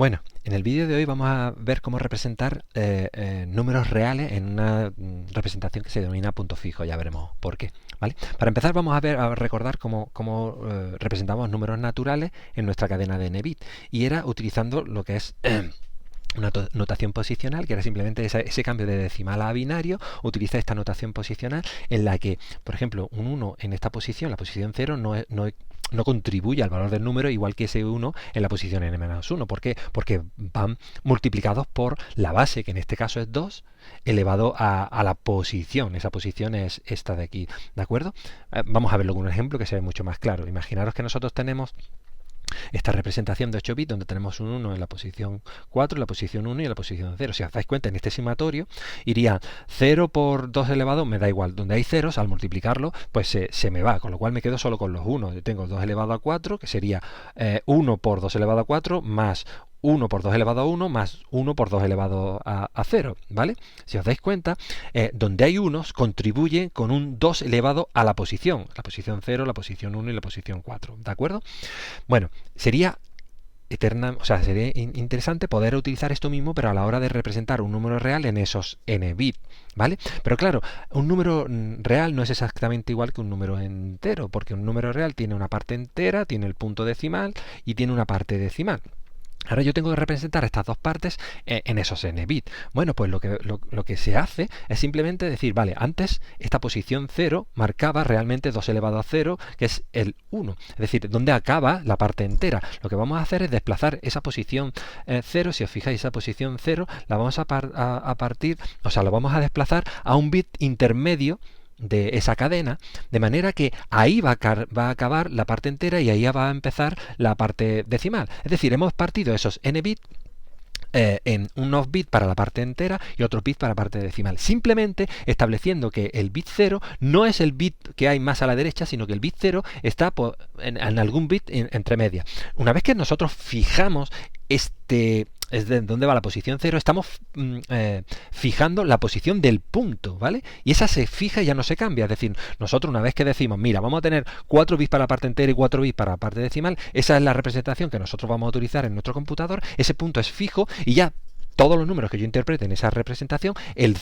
Bueno, en el vídeo de hoy vamos a ver cómo representar números reales en una representación que se denomina punto fijo. Ya veremos por qué, ¿vale? Para empezar vamos a recordar cómo representamos números naturales en nuestra cadena de n-bit, y era utilizando lo que es una notación posicional, que era simplemente ese cambio de decimal a binario. Utiliza esta notación posicional en la que, por ejemplo, un 1 en esta posición, la posición 0, no contribuye al valor del número, igual que ese 1 en la posición n-1. ¿Por qué? Porque van multiplicados por la base, que en este caso es 2, elevado a la posición. Esa posición es esta de aquí, ¿de acuerdo? Vamos a verlo con un ejemplo que se ve mucho más claro. Imaginaros que nosotros tenemos esta representación de 8 bits donde tenemos un 1 en la posición 4, en la posición 1 y en la posición 0. Si os dais cuenta, en este sumatorio iría 0 por 2 elevado, me da igual. Donde hay ceros, al multiplicarlo, pues se me va, con lo cual me quedo solo con los 1. Yo tengo 2 elevado a 4, que sería 1 por 2 elevado a 4, más 1 por 2 elevado a 1 más 1 por 2 elevado a 0, ¿vale? Si os dais cuenta, donde hay unos contribuye con un 2 elevado a la posición 0, la posición 1 y la posición 4, ¿de acuerdo? Bueno, sería sería interesante poder utilizar esto mismo, pero a la hora de representar un número real en esos n bits, ¿vale? Pero claro, un número real no es exactamente igual que un número entero, porque un número real tiene una parte entera, tiene el punto decimal y tiene una parte decimal. Ahora yo tengo que representar estas dos partes en esos n-bits. Bueno, pues lo que se hace es simplemente decir, vale, antes esta posición 0 marcaba realmente 2 elevado a 0, que es el 1. Es decir, donde acaba la parte entera. Lo que vamos a hacer es desplazar esa posición 0, si os fijáis, esa posición 0 la vamos a partir, o sea, lo vamos a desplazar a un bit intermedio de esa cadena, de manera que ahí va a acabar la parte entera y ahí va a empezar la parte decimal. Es decir, hemos partido esos n bits en unos bits para la parte entera y otros bits para la parte decimal, simplemente estableciendo que el bit 0 no es el bit que hay más a la derecha, sino que el bit 0 está en algún bit entre medias. Una vez que nosotros fijamos es de dónde va la posición 0, estamos fijando la posición del punto, ¿vale? Y esa se fija y ya no se cambia. Es decir, nosotros una vez que decimos, mira, vamos a tener 4 bits para la parte entera y 4 bits para la parte decimal, esa es la representación que nosotros vamos a utilizar en nuestro computador, ese punto es fijo y ya todos los números que yo interprete en esa representación, el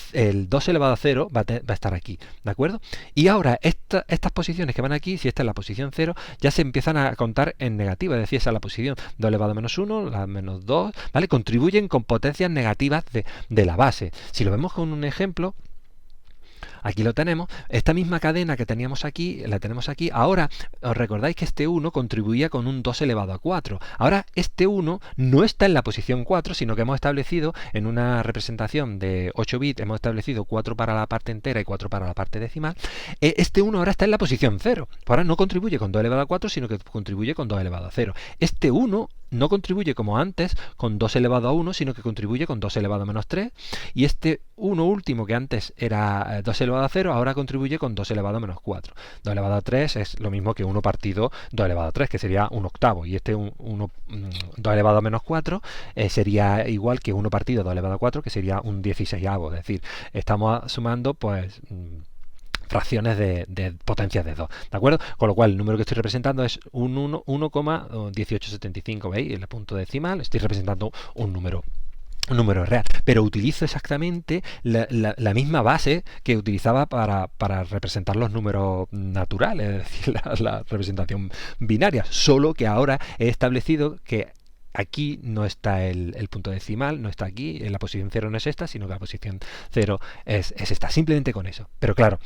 2 elevado a 0 va a estar aquí, ¿de acuerdo? Y ahora, estas posiciones que van aquí, si esta es la posición 0, ya se empiezan a contar en negativo, es decir, esa es la posición 2 elevado a menos 1, la menos 2, ¿vale? Contribuyen con potencias negativas de la base. Si lo vemos con un ejemplo, aquí lo tenemos, esta misma cadena que teníamos aquí, la tenemos aquí. Ahora, os recordáis que este 1 contribuía con un 2 elevado a 4. Ahora, este 1 no está en la posición 4, sino que hemos establecido en una representación de 8 bits, hemos establecido 4 para la parte entera y 4 para la parte decimal. Este 1 ahora está en la posición 0. Ahora no contribuye con 2 elevado a 4, sino que contribuye con 2 elevado a 0. Este 1 no contribuye como antes con 2 elevado a 1, sino que contribuye con 2 elevado a menos 3. Y este 1 último, que antes era 2 elevado a 0, ahora contribuye con 2 elevado a menos 4. 2 elevado a 3 es lo mismo que 1 partido 2 elevado a 3, que sería un octavo. Y este 2 elevado a menos 4 sería igual que 1 partido 2 elevado a 4, que sería un 16avo. Es decir, estamos sumando pues fracciones de potencias de 2, ¿de acuerdo? Con lo cual el número que estoy representando es un 1,1875, ¿veis? En el punto decimal estoy representando un número real, pero utilizo exactamente la misma base que utilizaba para representar los números naturales, es decir, la representación binaria, solo que ahora he establecido que aquí no está el punto decimal, no está aquí, la posición 0 no es esta, sino que la posición 0 es esta, simplemente con eso. Pero claro,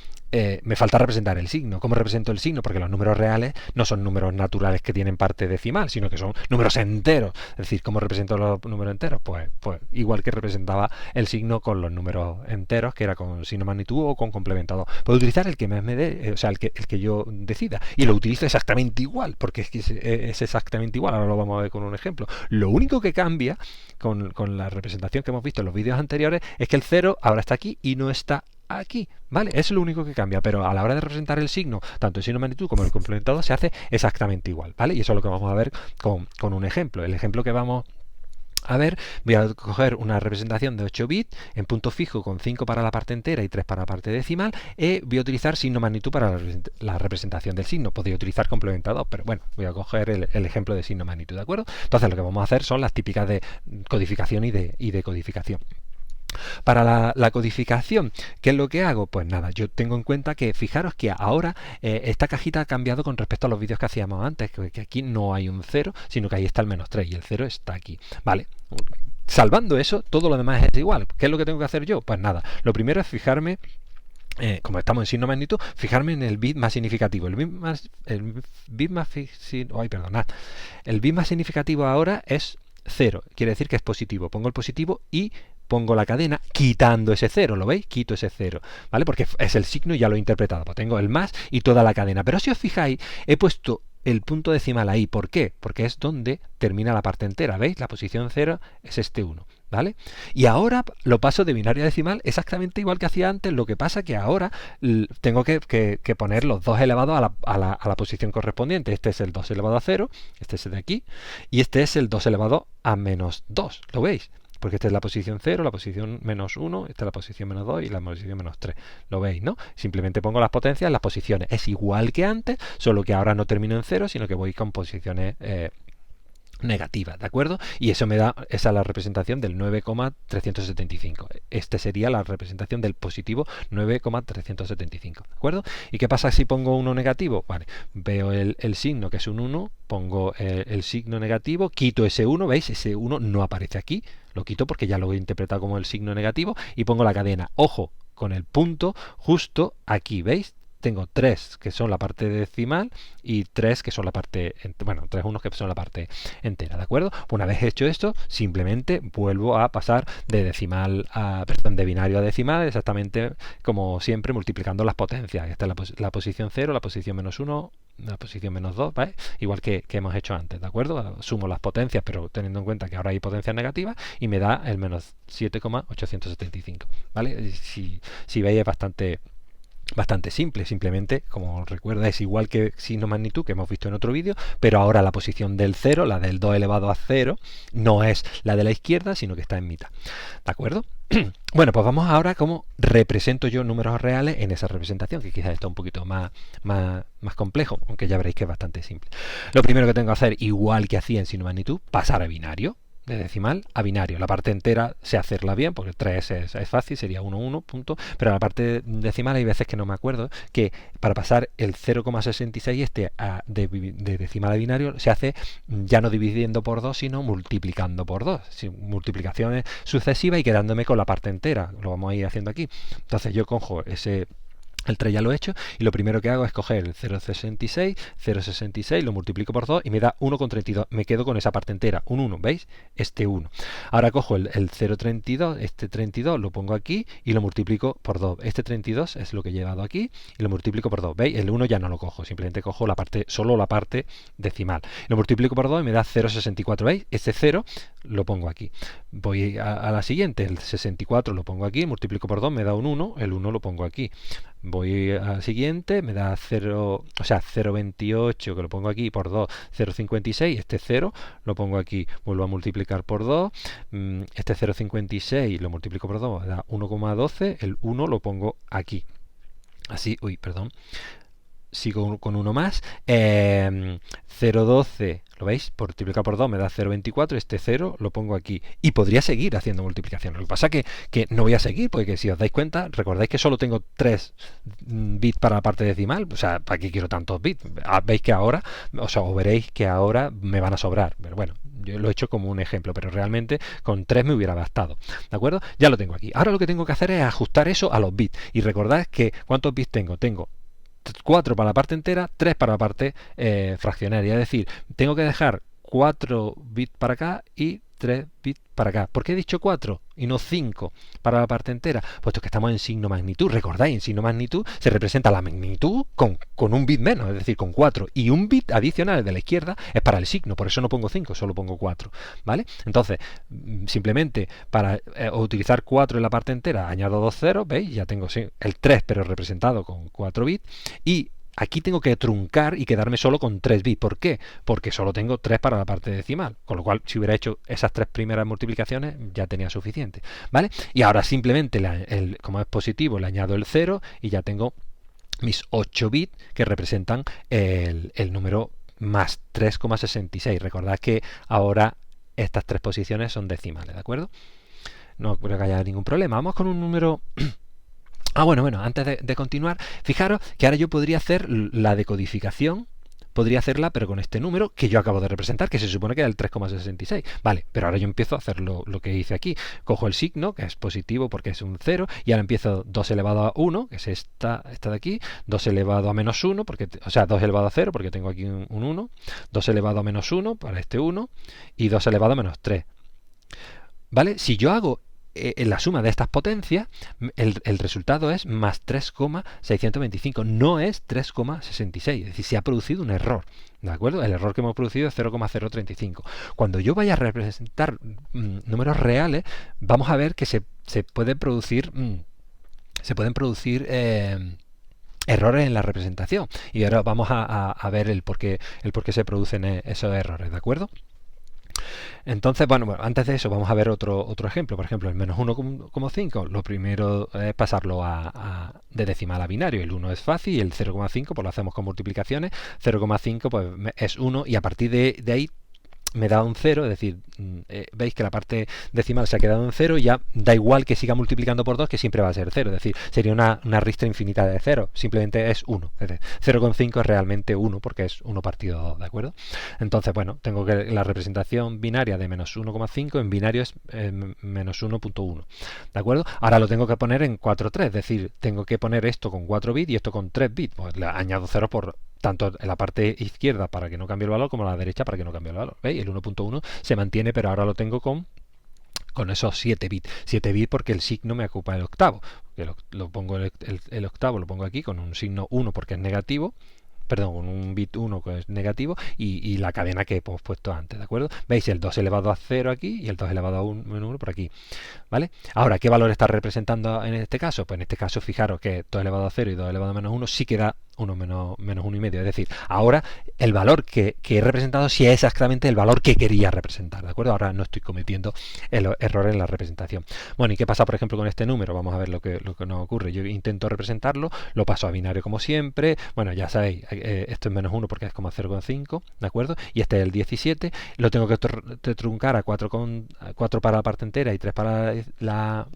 me falta representar el signo. ¿Cómo represento el signo? Porque los números reales no son números naturales que tienen parte decimal, sino que son números enteros. Es decir, ¿cómo represento los números enteros? Pues igual que representaba el signo con los números enteros, que era con signo magnitud o con complementador. Puedo utilizar el que más me dé, o sea, el que yo decida. Y lo utilizo exactamente igual, porque es exactamente igual. Ahora lo vamos a ver con un ejemplo. Lo único que cambia con la representación que hemos visto en los vídeos anteriores es que el 0 ahora está aquí y no está aquí, ¿vale? Es lo único que cambia, pero a la hora de representar el signo, tanto el signo magnitud como el complementador, se hace exactamente igual, ¿vale? Y eso es lo que vamos a ver con un ejemplo. El ejemplo que vamos A ver, voy a coger una representación de 8 bits en punto fijo con 5 para la parte entera y 3 para la parte decimal, y voy a utilizar signo magnitud para la representación del signo. Podría utilizar complementador, pero bueno, voy a coger el ejemplo de signo magnitud, ¿de acuerdo? Entonces lo que vamos a hacer son las típicas de codificación y de codificación. Para la codificación, ¿qué es lo que hago? Pues nada, yo tengo en cuenta que fijaros que ahora esta cajita ha cambiado con respecto a los vídeos que hacíamos antes, que aquí no hay un 0, sino que ahí está el -3 y el 0 está aquí. Vale, salvando eso, todo lo demás es igual. ¿Qué es lo que tengo que hacer yo? Pues nada, lo primero es fijarme, como estamos en signo magnitud, fijarme en el bit más significativo. El bit más significativo ahora es 0, quiere decir que es positivo. Pongo el positivo y pongo la cadena quitando ese 0, ¿lo veis? Quito ese 0, ¿vale? Porque es el signo y ya lo he interpretado. Pues tengo el más y toda la cadena. Pero si os fijáis, he puesto el punto decimal ahí. ¿Por qué? Porque es donde termina la parte entera, ¿veis? La posición 0 es este 1, ¿vale? Y ahora lo paso de binario a decimal exactamente igual que hacía antes, lo que pasa que ahora tengo que poner los 2 elevados a la posición correspondiente. Este es el 2 elevado a 0, este es el de aquí, y este es el 2 elevado a menos 2, ¿lo veis? Porque esta es la posición 0, la posición -1, esta es la posición -2 y la posición -3. ¿Lo veis, no? Simplemente pongo las potencias en las posiciones. Es igual que antes, solo que ahora no termino en 0, sino que voy con posiciones negativas, ¿de acuerdo? Y eso me da, esa es la representación del 9,375. Este sería la representación del positivo 9,375, ¿de acuerdo? ¿Y qué pasa si pongo uno negativo? Vale, veo el signo que es un 1, pongo el signo negativo, quito ese 1, ¿veis? Ese 1 no aparece aquí, lo quito porque ya lo he interpretado como el signo negativo y pongo la cadena. Ojo, con el punto justo aquí, ¿veis? Tengo 3 que son la parte decimal y 3 que son la parte, bueno, 3 unos que son la parte entera, ¿de acuerdo? Una vez hecho esto, simplemente vuelvo a pasar de decimal a, perdón, de binario a decimal, exactamente como siempre, multiplicando las potencias. Esta es la posición 0, la posición -1, la posición -2, ¿vale? Igual que hemos hecho antes, ¿de acuerdo? Sumo las potencias, pero teniendo en cuenta que ahora hay potencias negativas y me da el -7,875, ¿vale? Si veis es bastante simple, simplemente, como recuerda, es igual que signo magnitud que hemos visto en otro vídeo, pero ahora la posición del 0, la del 2 elevado a 0, no es la de la izquierda, sino que está en mitad. ¿De acuerdo? Bueno, pues vamos ahora a cómo represento yo números reales en esa representación, que quizás está un poquito más complejo, aunque ya veréis que es bastante simple. Lo primero que tengo que hacer, igual que hacía en signo magnitud, pasar a binario. De decimal a binario. La parte entera sé hacerla bien, porque 3 es fácil, sería 1, 1, punto. Pero la parte decimal hay veces que no me acuerdo, que para pasar el 0,66 de decimal a binario se hace ya no dividiendo por 2, sino multiplicando por 2. Multiplicaciones sucesivas y quedándome con la parte entera. Lo vamos a ir haciendo aquí. Entonces yo cojo el 3 ya lo he hecho y lo primero que hago es coger el 0,66, lo multiplico por 2 y me da 1,32. Me quedo con esa parte entera, un 1, ¿veis? Este 1. Ahora cojo el 0,32, este 32 lo pongo aquí y lo multiplico por 2. Este 32 es lo que he llevado aquí y lo multiplico por 2. ¿Veis? El 1 ya no lo cojo, simplemente cojo solo la parte decimal. Lo multiplico por 2 y me da 0,64. ¿Veis? Este 0 lo pongo aquí. Voy a la siguiente, el 64 lo pongo aquí, multiplico por 2, me da un 1, el 1 lo pongo aquí. Voy a la siguiente, me da 0,28 que lo pongo aquí por 2, 0,56, este 0 lo pongo aquí, vuelvo a multiplicar por 2, este 0,56 lo multiplico por 2, me da 1,12, el 1 lo pongo aquí. Así, perdón. Sigo con uno más, 0,12, ¿lo veis? Multiplicar por 2 me da 0,24, este 0 lo pongo aquí. Y podría seguir haciendo multiplicación. Lo que pasa es que no voy a seguir, porque si os dais cuenta, recordáis que solo tengo 3 bits para la parte decimal. O sea, ¿para qué quiero tantos bits? Veis que ahora, o veréis que ahora me van a sobrar. Pero bueno, yo lo he hecho como un ejemplo, pero realmente con 3 me hubiera bastado. ¿De acuerdo? Ya lo tengo aquí. Ahora lo que tengo que hacer es ajustar eso a los bits. Y recordad que ¿cuántos bits tengo? Tengo 4 para la parte entera, 3 para la parte fraccionaria. Es decir, tengo que dejar 4 bits para acá y 3 bits para acá. ¿Por qué he dicho 4 y no 5 para la parte entera? Puesto que estamos en signo magnitud. Recordáis, en signo magnitud se representa la magnitud con un bit menos, es decir, con 4. Y un bit adicional de la izquierda es para el signo. Por eso no pongo 5, solo pongo 4. ¿Vale? Entonces, simplemente para utilizar 4 en la parte entera, añado 2 ceros, ¿veis? Ya tengo el 3, pero representado con 4 bits. Y aquí tengo que truncar y quedarme solo con 3 bits. ¿Por qué? Porque solo tengo 3 para la parte decimal. Con lo cual, si hubiera hecho esas 3 primeras multiplicaciones, ya tenía suficiente. ¿Vale? Y ahora simplemente, como es positivo, le añado el 0 y ya tengo mis 8 bits que representan el número más 3,66. Recordad que ahora estas 3 posiciones son decimales, ¿de acuerdo? No creo que haya ningún problema. Vamos con un número... bueno, antes de continuar, fijaros que ahora yo podría hacer la decodificación, podría hacerla pero con este número que yo acabo de representar, que se supone que era el 3,66. Vale, pero ahora yo empiezo a hacer lo que hice aquí. Cojo el signo, que es positivo porque es un 0, y ahora empiezo 2 elevado a 1, que es esta de aquí, 2 elevado a menos 1, o sea, 2 elevado a 0, porque tengo aquí un 1, 2 elevado a menos 1 para este 1, y 2 elevado a menos 3. ¿Vale? Si yo hago la suma de estas potencias, el resultado es más 3,625, no es 3,66, es decir, se ha producido un error, ¿de acuerdo? El error que hemos producido es 0,035. Cuando yo vaya a representar números reales, vamos a ver que se pueden producir errores en la representación, y ahora vamos a ver el por qué se producen esos errores, ¿de acuerdo? Entonces, bueno, antes de eso vamos a ver otro ejemplo. Por ejemplo, el menos 1,5, lo primero es pasarlo de decimal a binario. El 1 es fácil y el 0,5 pues lo hacemos con multiplicaciones. 0,5 pues es 1 y a partir de ahí me da un 0, es decir, veis que la parte decimal se ha quedado en 0 y ya da igual que siga multiplicando por 2, que siempre va a ser 0, es decir, sería una ristra infinita de 0, simplemente es 1, es decir, 0,5 es realmente 1 porque es 1 partido 2, ¿de acuerdo? Entonces, bueno, tengo que la representación binaria de menos 1,5 en binario es menos 1,1, ¿de acuerdo? Ahora lo tengo que poner en 4,3, es decir, tengo que poner esto con 4 bits y esto con 3 bits, pues le añado 0 por tanto en la parte izquierda para que no cambie el valor como en la derecha para que no cambie el valor. ¿Veis? El 1,1 se mantiene, pero ahora lo tengo con esos 7 bits. 7 bits porque el signo me ocupa el octavo. Lo pongo el octavo, lo pongo aquí con un signo 1 porque es negativo. Perdón, con un bit 1 que es negativo y la cadena que hemos puesto antes, ¿de acuerdo? ¿Veis? El 2 elevado a 0 aquí y el 2 elevado a 1 por aquí, ¿vale? Ahora, ¿qué valor está representando en este caso? Pues en este caso, fijaros que 2 elevado a 0 y 2 elevado a menos 1 sí queda 1 menos 1,5. Es decir, ahora el valor que he representado sí es exactamente el valor que quería representar, ¿de acuerdo? Ahora no estoy cometiendo el error en la representación. Bueno, ¿y qué pasa, por ejemplo, con este número? Vamos a ver lo que nos ocurre. Yo intento representarlo, lo paso a binario como siempre. Bueno, ya sabéis, esto es menos 1 porque es como 0,5, ¿de acuerdo? Y este es el 17. Lo tengo que truncar a 4 para la parte entera y 3 para la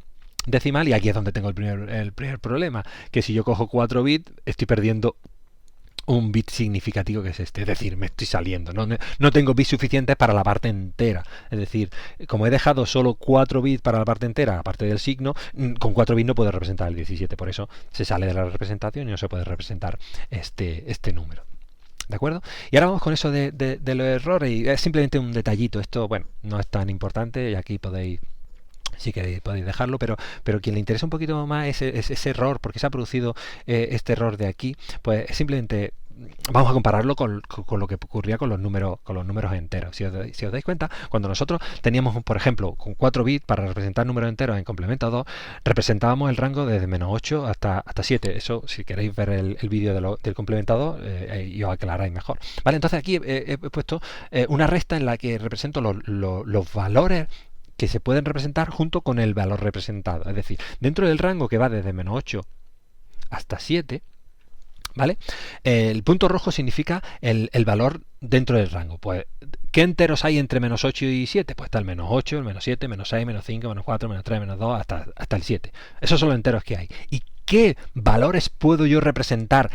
decimal, y aquí es donde tengo el primer problema, que si yo cojo 4 bits estoy perdiendo un bit significativo, que es este, es decir, me estoy saliendo, no tengo bits suficientes para la parte entera, es decir, como he dejado solo 4 bits para la parte entera, aparte del signo, con 4 bits no puedo representar el 17, por eso se sale de la representación y no se puede representar este número. ¿De acuerdo? Y ahora vamos con eso de los errores, y es simplemente un detallito, esto, bueno, no es tan importante, y aquí podéis, si queréis podéis dejarlo, pero quien le interesa un poquito más ese error, porque se ha producido este error de aquí, pues simplemente vamos a compararlo con lo que ocurría con los números enteros. Si os dais cuenta, cuando nosotros teníamos, por ejemplo, con 4 bits para representar números enteros en complemento 2, representábamos el rango desde menos 8 hasta 7. Eso, si queréis ver el vídeo del complementador, y os aclaráis mejor. Vale, entonces aquí he puesto una resta en la que represento los valores que se pueden representar junto con el valor representado. Es decir, dentro del rango que va desde menos 8 hasta 7, ¿vale? El punto rojo significa el valor dentro del rango. Pues, ¿qué enteros hay entre menos 8 y 7? Pues está el menos 8, el menos 7, menos 6, menos 5, menos 4, menos 3, menos 2, hasta el 7. Esos son los enteros que hay. ¿Y qué valores puedo yo representar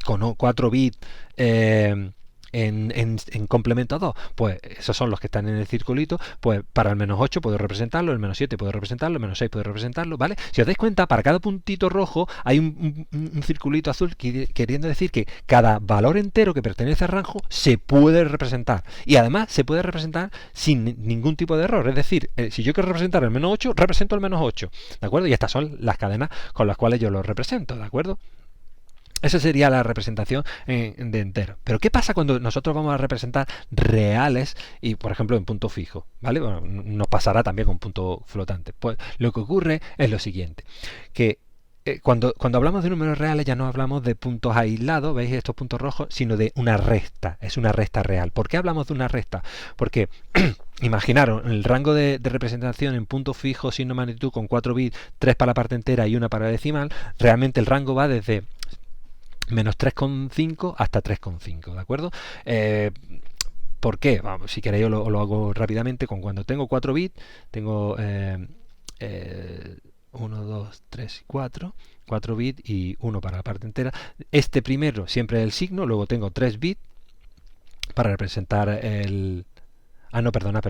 con 4 bits en complemento 2? Pues esos son los que están en el circulito. Pues para el menos 8 puedo representarlo, el menos 7 puedo representarlo, el menos 6 puedo representarlo, ¿vale? Si os dais cuenta, para cada puntito rojo hay un circulito azul queriendo decir que cada valor entero que pertenece al rango se puede representar, y además se puede representar sin ningún tipo de error. Es decir, si yo quiero representar el menos 8, represento el menos 8, ¿de acuerdo? Y estas son las cadenas con las cuales yo lo represento, ¿de acuerdo? Esa sería la representación de entero. Pero ¿qué pasa cuando nosotros vamos a representar reales y, por ejemplo, en punto fijo? ¿Vale? Bueno, nos pasará también con punto flotante. Pues lo que ocurre es lo siguiente, que cuando hablamos de números reales ya no hablamos de puntos aislados, ¿veis estos puntos rojos? Sino de una resta, es una resta real. ¿Por qué hablamos de una resta? Porque imaginaros, el rango de representación en punto fijo, signo magnitud con 4 bits, 3 para la parte entera y 1 para la decimal, realmente el rango va desde menos 3,5 hasta 3,5, ¿de acuerdo? ¿Por qué? Vamos, si queréis lo hago rápidamente. Cuando tengo 4 bits, tengo 1, 2, 3, 4 bits y 1 para la parte entera. Este primero siempre es el signo, luego tengo 3 bits para representar el... Ah, no, perdona.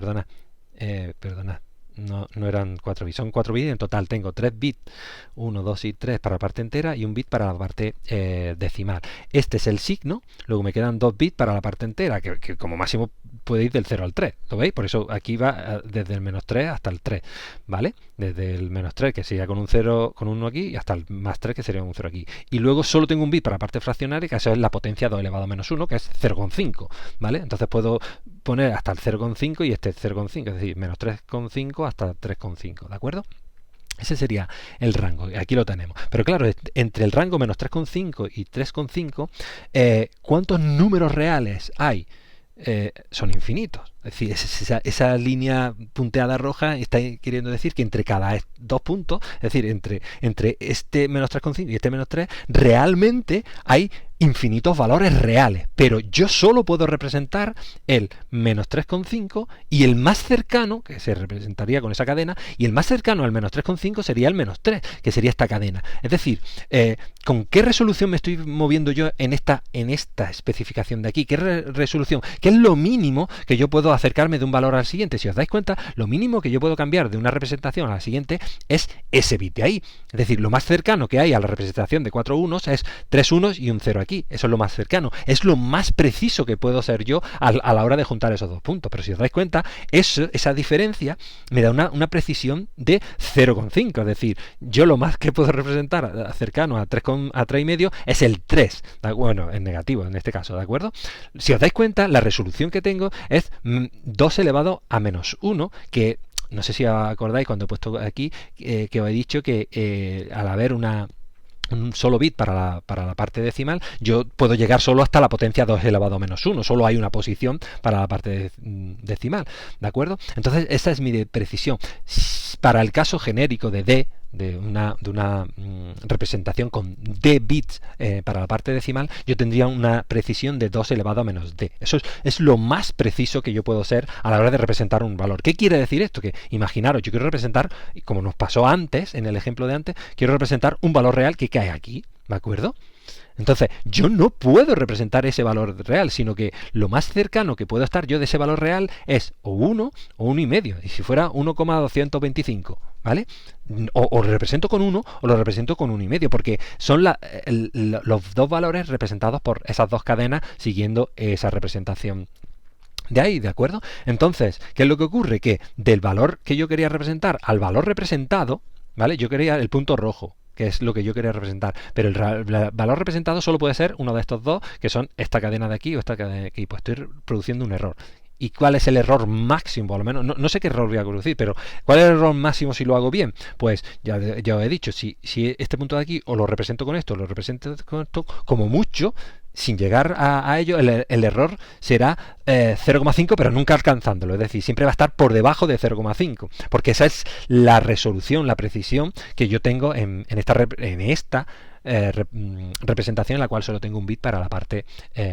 No eran 4 bits, son 4 bits. En total tengo 3 bits, 1, 2 y 3 para la parte entera y un bit para la parte decimal. Este es el signo, luego me quedan 2 bits para la parte entera, que como máximo puede ir del 0 al 3, ¿lo veis? Por eso aquí va desde el menos 3 hasta el 3, ¿vale? Desde el menos 3, que sería con un 0, con 1 aquí, y hasta el más 3, que sería un 0 aquí. Y luego solo tengo un bit para la parte fraccionaria, que eso es la potencia 2 elevado a menos 1, que es 0,5, ¿vale? Entonces puedo poner hasta el 0,5 y este 0,5, es decir, menos 3,5 hasta 3,5, ¿de acuerdo? Ese sería el rango, aquí lo tenemos. Pero claro, entre el rango menos 3,5 y 3,5, ¿cuántos números reales hay? Son infinitos. Es decir, esa línea punteada roja está queriendo decir que entre cada dos puntos, es decir, entre este menos 3,5 y este menos 3, realmente hay infinitos valores reales, pero yo solo puedo representar el menos 3,5 y el más cercano, que se representaría con esa cadena, y el más cercano al menos 3,5 sería el menos 3, que sería esta cadena. Es decir, ¿con qué resolución me estoy moviendo yo en esta especificación de aquí? ¿Qué resolución? ¿Qué es lo mínimo que yo puedo acercarme de un valor al siguiente? Si os dais cuenta, lo mínimo que yo puedo cambiar de una representación a la siguiente es ese bit de ahí. Es decir, lo más cercano que hay a la representación de 4 unos es 3 unos y un 0 aquí. Eso es lo más cercano. Es lo más preciso que puedo ser yo a la hora de juntar esos dos puntos. Pero si os dais cuenta, esa diferencia me da una precisión de 0,5. Es decir, yo lo más que puedo representar cercano a 3,5 es el 3. Bueno, en negativo en este caso, ¿de acuerdo? Si os dais cuenta, la resolución que tengo es 2 elevado a menos 1, que no sé si acordáis cuando he puesto aquí que os he dicho que al haber un solo bit para la parte decimal, yo puedo llegar solo hasta la potencia 2 elevado a menos 1, solo hay una posición para la parte decimal, ¿de acuerdo? Entonces esa es mi precisión. Para el caso genérico de una representación con d bits para la parte decimal, yo tendría una precisión de 2 elevado a menos d. Eso es lo más preciso que yo puedo ser a la hora de representar un valor. ¿Qué quiere decir esto? Que imaginaros, yo quiero representar, como nos pasó antes, en el ejemplo de antes, quiero representar un valor real que cae aquí, ¿de acuerdo? Entonces, yo no puedo representar ese valor real, sino que lo más cercano que puedo estar yo de ese valor real es o 1 o 1,5. Y si fuera 1,225, ¿vale? O lo represento con 1 o lo represento con 1,5, porque son los dos valores representados por esas dos cadenas siguiendo esa representación de ahí, ¿de acuerdo? Entonces, ¿qué es lo que ocurre? Que del valor que yo quería representar al valor representado, ¿vale? Yo quería el punto rojo, que es lo que yo quería representar, pero el valor representado solo puede ser uno de estos dos, que son esta cadena de aquí o esta cadena de aquí. Pues estoy produciendo un error. ¿Y cuál es el error máximo? Por lo menos, no sé qué error voy a producir, pero ¿cuál es el error máximo si lo hago bien? Pues ya os he dicho, si este punto de aquí o lo represento con esto o lo represento con esto, como mucho, sin llegar a ello, el error será 0,5, pero nunca alcanzándolo. Es decir, siempre va a estar por debajo de 0,5, porque esa es la resolución, la precisión que yo tengo en esta representación, en la cual solo tengo un bit para la parte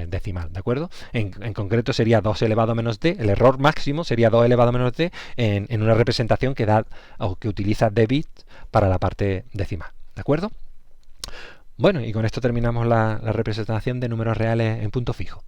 decimal, ¿de acuerdo? En concreto sería 2 elevado a menos d, el error máximo sería 2 elevado a menos d en una representación que da o que utiliza d bits para la parte decimal, ¿de acuerdo? Bueno, y con esto terminamos la representación de números reales en punto fijo.